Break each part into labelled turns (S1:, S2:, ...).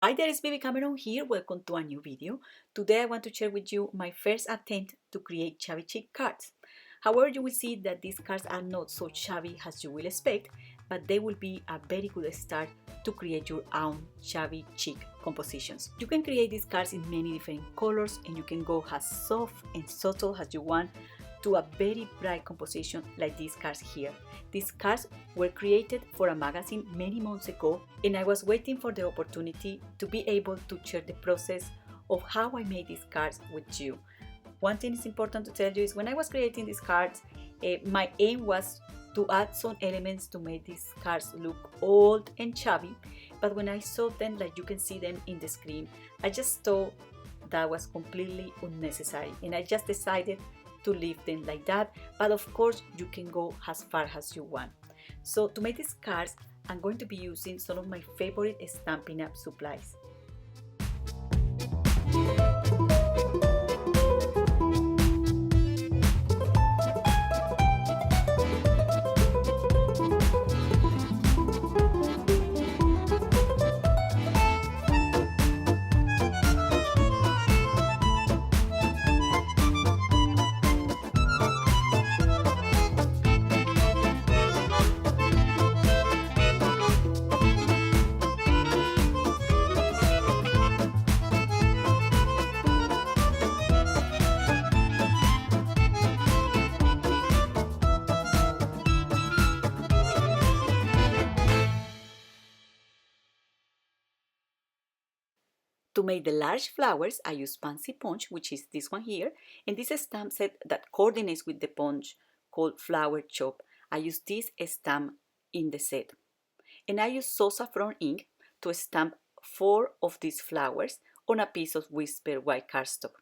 S1: Hi there, it's Bibi Cameron here. Welcome to a new video. Today I want to share with you my first attempt to create shabby chic cards. However, you will see that these cards are not so shabby as you will expect, but they will be a very good start to create your own shabby chic compositions. You can create these cards in many different colors and you can go as soft and subtle as you want to a very bright composition like these cards here. These cards were created for a magazine many months ago and I was waiting for the opportunity to be able to share the process of how I made these cards with you. One thing is important to tell you is when I was creating these cards, my aim was to add some elements to make these cards look old and shabby, but when I saw them, like you can see them in the screen, I just thought that was completely unnecessary and I just decided to leave them like that, but of course you can go as far as you want. So to make these cards, I'm going to be using some of my favorite Stampin' Up supplies. To make the large flowers, I use Pansy Punch, which is this one here, and this stamp set that coordinates with the punch called Flower Chop. I use this stamp in the set. And I use Saffron ink to stamp 4 of these flowers on a piece of Whisper white cardstock.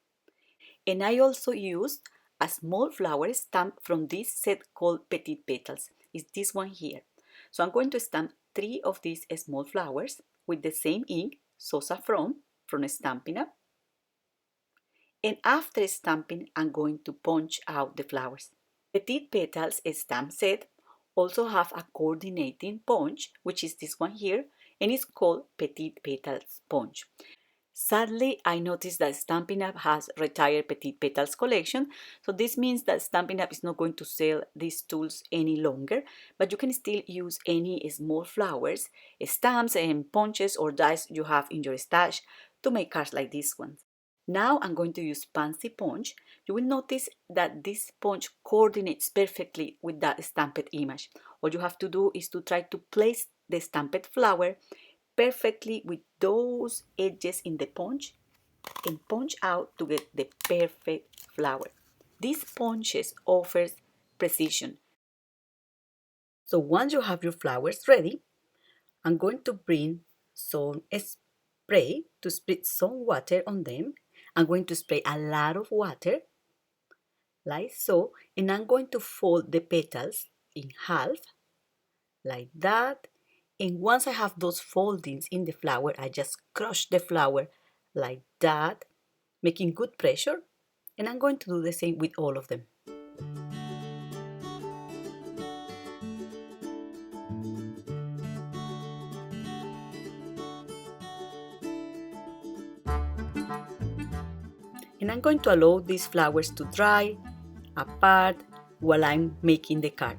S1: And I also used a small flower stamp from this set called Petite Petals. It's this one here. So I'm going to stamp 3 of these small flowers with the same ink, Saffron, from Stampin' Up. And after stamping, I'm going to punch out the flowers. Petite Petals stamp set also have a coordinating punch, which is this one here, and it's called Petite Petals Punch. Sadly, I noticed that Stampin' Up has retired Petite Petals collection, so this means that Stampin' Up is not going to sell these tools any longer, but you can still use any small flowers, stamps and punches or dies you have in your stash to make cards like this one. Now I'm going to use Pansy Punch. You will notice that this punch coordinates perfectly with that stamped image. All you have to do is to try to place the stamped flower perfectly with those edges in the punch and punch out to get the perfect flower. These punches offers precision. So once you have your flowers ready, I'm going to bring some spray to spritz some water on them. I'm going to spray a lot of water, like so, and I'm going to fold the petals in half, like that. And once I have those foldings in the flower, I just crush the flower like that, making good pressure. And I'm going to do the same with all of them. And I'm going to allow these flowers to dry apart while I'm making the card.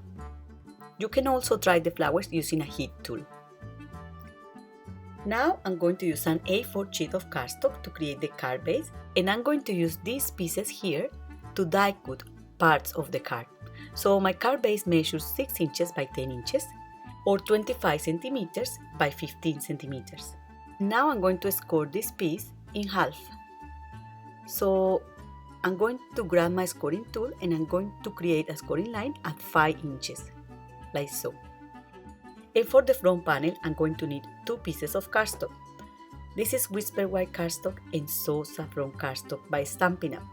S1: You can also dry the flowers using a heat tool. Now I'm going to use an A4 sheet of cardstock to create the card base, and I'm going to use these pieces here to die cut parts of the card. So my card base measures 6 inches by 10 inches or 25 centimeters by 15 centimeters. Now I'm going to score this piece in half. So I'm going to grab my scoring tool and I'm going to create a scoring line at 5 inches, like so. And for the front panel, I'm going to need 2 pieces of cardstock. This is Whisper White cardstock and Saffron cardstock by Stampin' Up.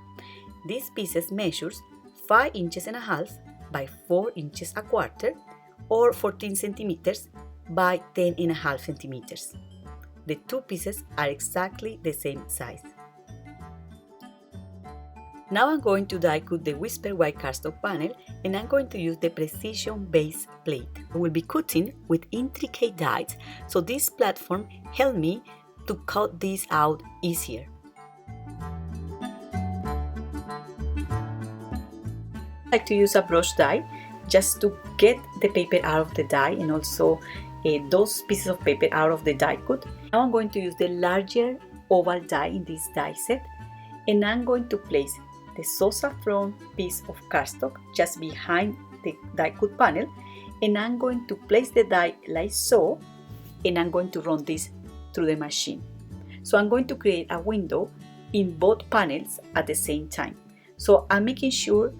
S1: These pieces measures 5 inches and a half by 4 inches a quarter or 14 centimeters by 10 and a half centimeters. The 2 pieces are exactly the same size. Now I'm going to die cut the Whisper White cardstock panel and I'm going to use the precision base plate. I will be cutting with intricate dies, so this platform helped me to cut this out easier. I like to use a brush die just to get the paper out of the die and also those pieces of paper out of the die cut. Now I'm going to use the larger oval die in this die set, and I'm going to place the saffron piece of cardstock just behind the die cut panel, and I'm going to place the die like so, and I'm going to run this through the machine. So I'm going to create a window in both panels at the same time. So I'm making sure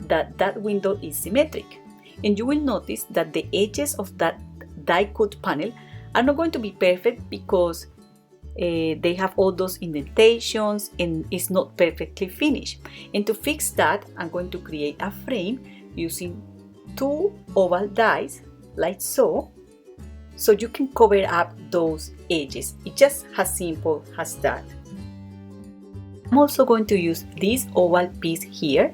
S1: that that window is symmetric, and you will notice that the edges of that die cut panel are not going to be perfect because they have all those indentations and it's not perfectly finished. And to fix that, I'm going to create a frame using two oval dies like so you can cover up those edges. It's just as simple as that. I'm also going to use this oval piece here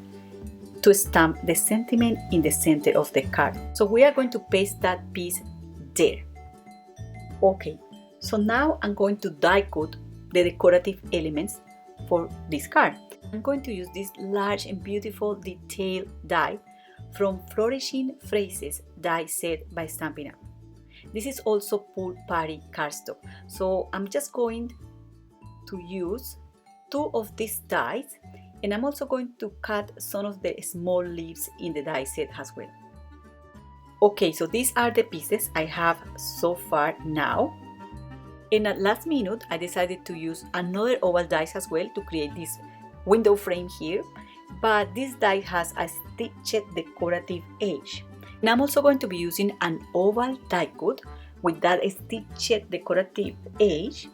S1: to stamp the sentiment in the center of the card. So we are going to paste that piece there. Okay, so now I'm going to die cut the decorative elements for this card. I'm going to use this large and beautiful detail die from Flourishing Phrases die set by Stampin' Up. This is also Pool Party cardstock. So I'm just going to use two of these dies, and I'm also going to cut some of the small leaves in the die set as well. Okay, so these are the pieces I have so far now. And at last minute, I decided to use another oval die as well to create this window frame here. But this die has a stitched decorative edge. And I'm also going to be using an oval die cut with that stitched decorative edge.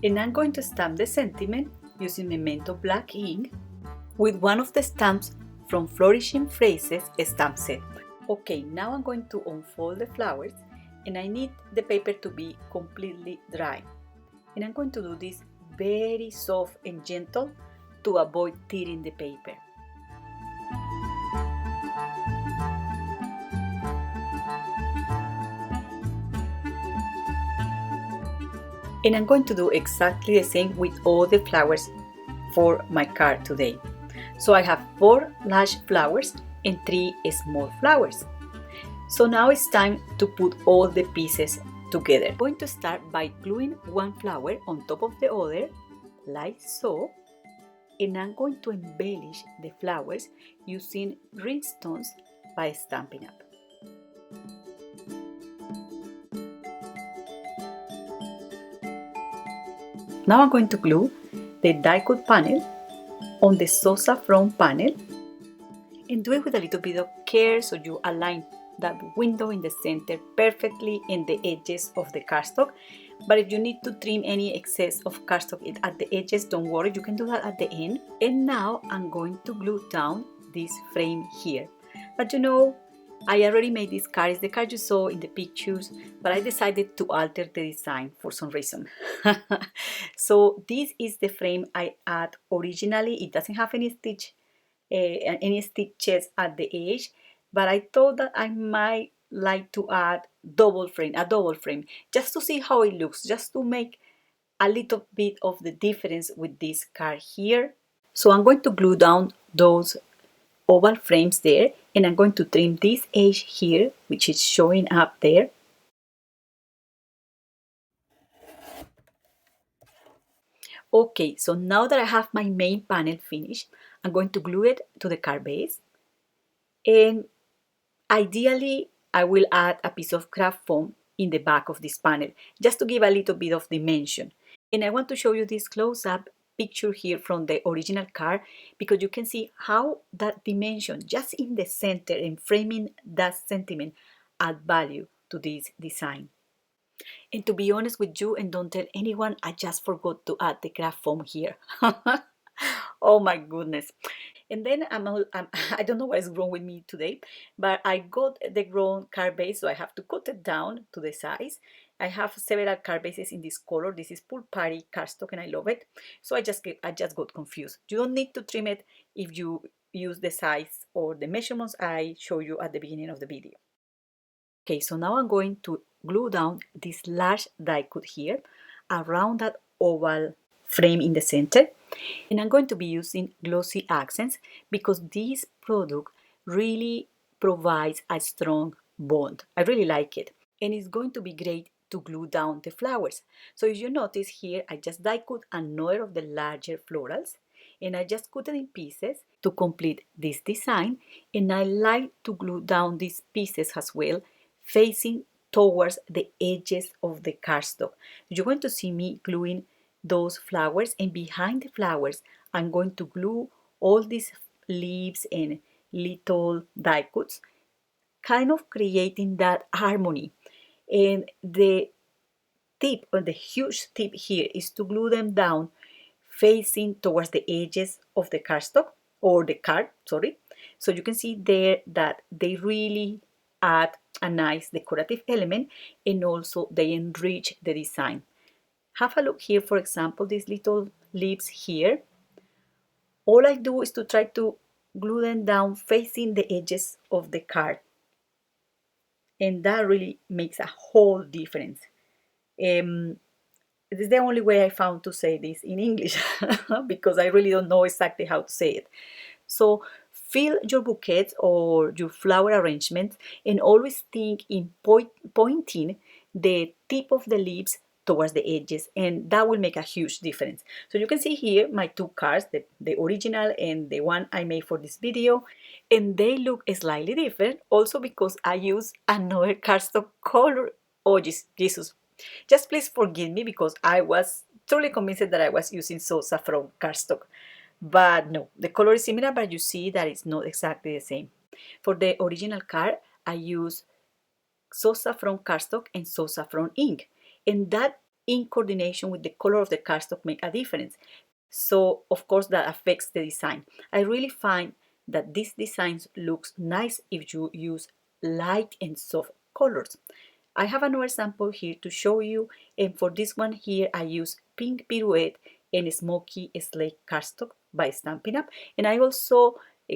S1: And I'm going to stamp the sentiment using Memento black ink with one of the stamps from Flourishing Phrases stamp set. Okay, now I'm going to unfold the flowers, and I need the paper to be completely dry. And I'm going to do this very soft and gentle to avoid tearing the paper. And I'm going to do exactly the same with all the flowers for my card today. So I have 4 large flowers and 3 small flowers. So now it's time to put all the pieces together. I'm going to start by gluing one flower on top of the other, like so. And I'm going to embellish the flowers using rhinestones by Stampin' Up. Now I'm going to glue the die cut panel on the saffron panel, and do it with a little bit of care so you align that window in the center perfectly in the edges of the cardstock. But if you need to trim any excess of cardstock at the edges, don't worry, you can do that at the end. And now I'm going to glue down this frame here. But you know, I already made this card. It's the card you saw in the pictures, but I decided to alter the design for some reason. So this is the frame I add originally. It doesn't have any stitches at the edge, but I thought that I might like to add a double frame, just to see how it looks, just to make a little bit of the difference with this card here. So I'm going to glue down those oval frames there, and I'm going to trim this edge here, which is showing up there. Okay, so now that I have my main panel finished, I'm going to glue it to the card base, and ideally I will add a piece of craft foam in the back of this panel just to give a little bit of dimension. And I want to show you this close-up picture here from the original card, because you can see how that dimension just in the center and framing that sentiment add value to this design. And to be honest with you, and don't tell anyone, I just forgot to add the craft foam here. Oh my goodness. And then I don't know what is wrong with me today, but I got the wrong card base, so I have to cut it down to the size. I have several card bases in this color. This is Pool Party cardstock, and I love it. So I just got confused. You don't need to trim it if you use the size or the measurements I show you at the beginning of the video. Okay, so now I'm going to glue down this large die cut here around that oval frame in the center. And I'm going to be using glossy accents because this product really provides a strong bond. I really like it. And it's going to be great to glue down the flowers. So if you notice here, I just die cut another of the larger florals and I just cut it in pieces to complete this design. And I like to glue down these pieces as well, facing towards the edges of the cardstock. You're going to see me gluing those flowers, and behind the flowers I'm going to glue all these leaves and little die cuts, kind of creating that harmony. And the tip, or the huge tip here, is to glue them down facing towards the edges of the cardstock, or the card, sorry. So you can see there that they really add a nice decorative element, and also they enrich the design. Have a look here, for example, these little leaves here. All I do is to try to glue them down facing the edges of the card. And that really makes a whole difference. This is the only way I found to say this in English because I really don't know exactly how to say it. So fill your bouquets or your flower arrangements, and always think in pointing the tip of the leaves towards the edges, and that will make a huge difference. So you can see here my two cards, the original and the one I made for this video, and they look slightly different also because I use another cardstock color. Oh Jesus, just please forgive me because I was totally convinced that I was using So Saffron cardstock, but no, the color is similar, but you see that it's not exactly the same. For the original card I use So Saffron cardstock and So Saffron ink, and that in coordination with the color of the cardstock make a difference. So of course that affects the design. I really find that this design looks nice if you use light and soft colors. I have another sample here to show you, and for this one here I use Pink Pirouette and Smoky Slate cardstock by Stampin' Up, and I also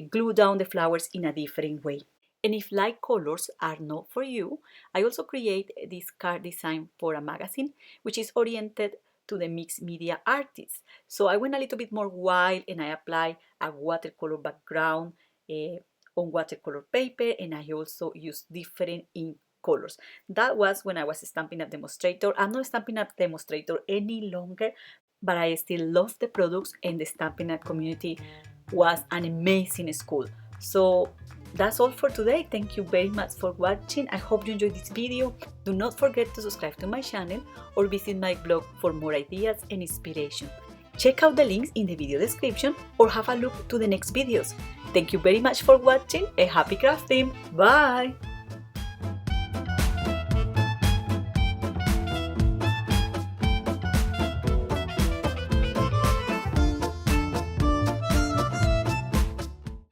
S1: glue down the flowers in a different way. And if light colors are not for you, I also create this card design for a magazine which is oriented to the mixed media artists. So I went a little bit more wild and I apply a watercolor background on watercolor paper, and I also use different ink colors. That was when I was a Stampin' Up Demonstrator. I'm not a Stampin' Up Demonstrator any longer, but I still love the products, and the Stampin' Up community was an amazing school. So that's all for today. Thank you very much for watching. I hope you enjoyed this video. Do not forget to subscribe to my channel or visit my blog for more ideas and inspiration. Check out the links in the video description or have a look to the next videos. Thank you very much for watching. A happy crafting. Bye!